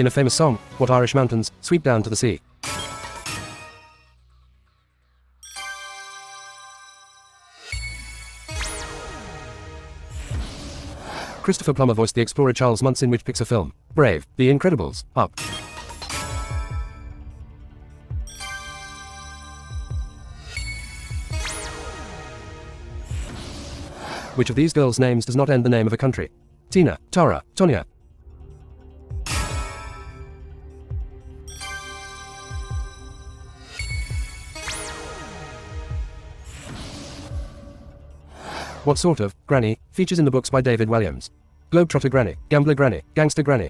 In a famous song, what Irish mountains sweep down to the sea? Christopher Plummer voiced the explorer Charles Muntz in which Pixar film? Brave, The Incredibles, Up. Which of these girls' names does not end the name of a country? Tina, Tara, Tonya. What sort of granny features in the books by David Walliams? Globetrotter granny, gambler granny, gangster granny.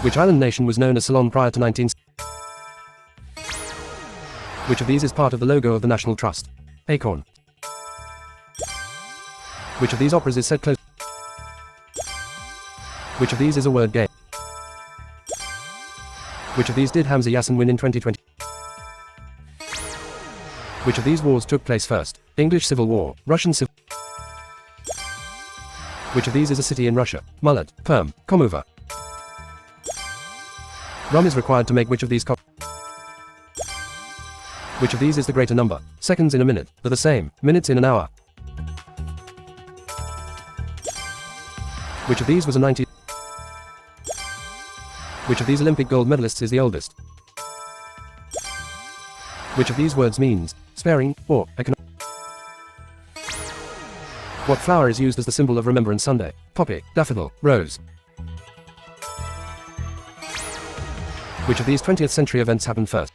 Which island nation was known as Ceylon prior to 19... Which of these is part of the logo of the National Trust? Acorn. Which of these operas is set close? Which of these is a word game? Which of these did Hamza Yassin win in 2020? Which of these wars took place first? English Civil War, Russian Civil... Which of these is a city in Russia? Mulat, Perm, Komuva. Rum is required to make which of these Which of these is the greater number? Seconds in a minute, they're the same, minutes in an hour. Which of these was a 90? Which of these Olympic gold medalists is the oldest? Which of these words means sparing or economic? What flower is used as the symbol of Remembrance Sunday? Poppy, daffodil, rose. Which of these 20th century events happened first?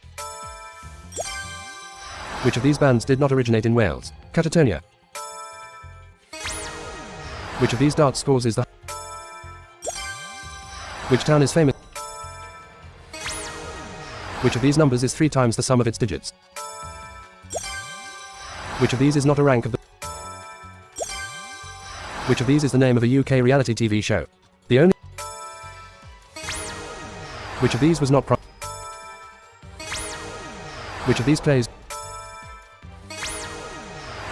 Which of these bands did not originate in Wales? Catatonia. Which of these dart scores is the... Which town is famous? Which of these numbers is 3 times the sum of its digits? Which of these is not a rank of the... Which of these is the name of a UK reality TV show? The only... Which of these was not Which of these plays?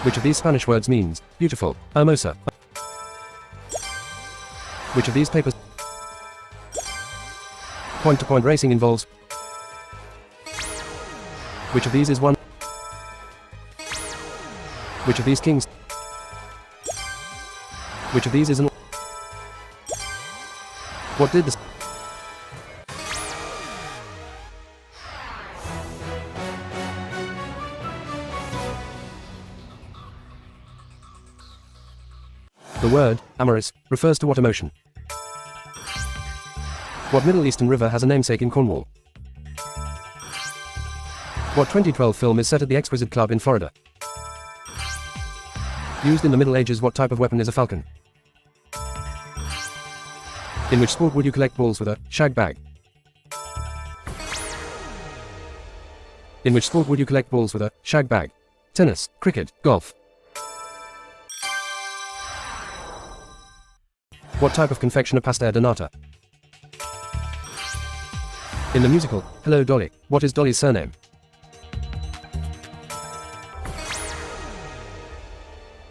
Which of these Spanish words means beautiful? Hermosa. Which of these papers? Point-to-point racing involves. Which of these is one? Which of these kings? Which of these is an... What did the... The word amorous refers to what emotion? What Middle Eastern river has a namesake in Cornwall? What 2012 film is set at the Exquisite Club in Florida? Used in the Middle Ages, what type of weapon is a falcon? In which sport would you collect balls with a shag bag? In which sport would you collect balls with a shag bag? Tennis, cricket, golf. What type of confection are pastel de nata? In the musical, Hello Dolly, what is Dolly's surname?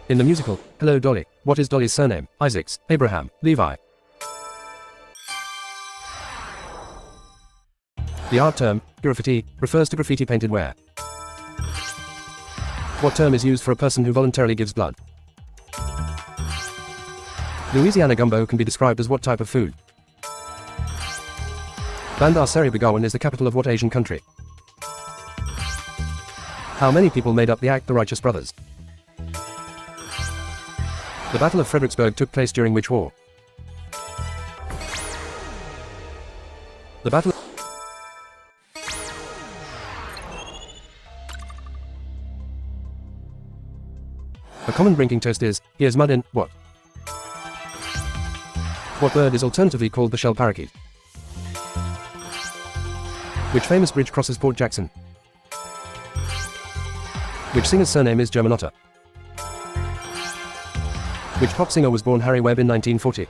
In the musical, Hello Dolly, what is Dolly's surname? Isaacs, Abraham, Levi. The art term, graffiti, refers to graffiti painted where? What term is used for a person who voluntarily gives blood? Louisiana gumbo can be described as what type of food? Bandar Seri Begawan is the capital of what Asian country? How many people made up the act The Righteous Brothers? The Battle of Fredericksburg took place during which war? The battle. A common drinking toast is, here's mud in, what? What bird is alternatively called the shell parakeet? Which famous bridge crosses Port Jackson? Which singer's surname is Germanotta? Which pop singer was born Harry Webb in 1940?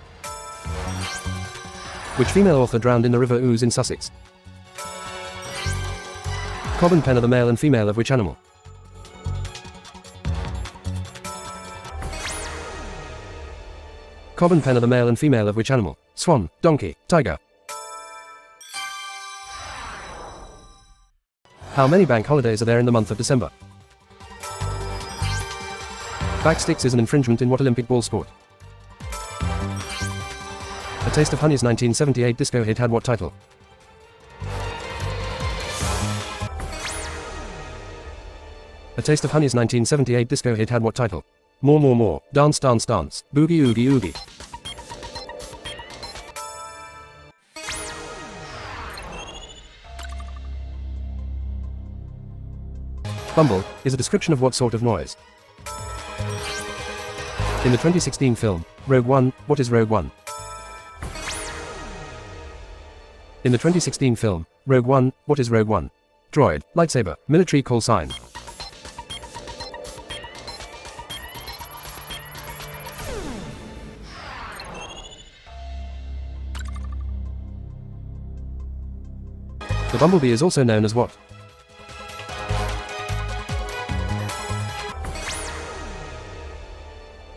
Which female author drowned in the River Ouse in Sussex? Cob and pen are the male and female of which animal? Cob and pen are the male and female of which animal? Swan, donkey, tiger. How many bank holidays are there in the month of December? Backsticks is an infringement in what Olympic ball sport? A Taste of Honey's 1978 disco hit had what title? A Taste of Honey's 1978 disco hit had what title? More, more, more, dance, dance, dance, boogie, oogie, oogie. Bumble is a description of what sort of noise? In the 2016 film, Rogue One, what is Rogue One? In the 2016 film, Rogue One, what is Rogue One? Droid, lightsaber, military call sign. The bumblebee is also known as what?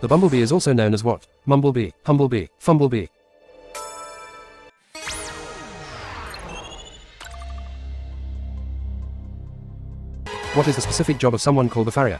The bumblebee is also known as what? Mumblebee, humblebee, fumblebee. What is the specific job of someone called a farrier?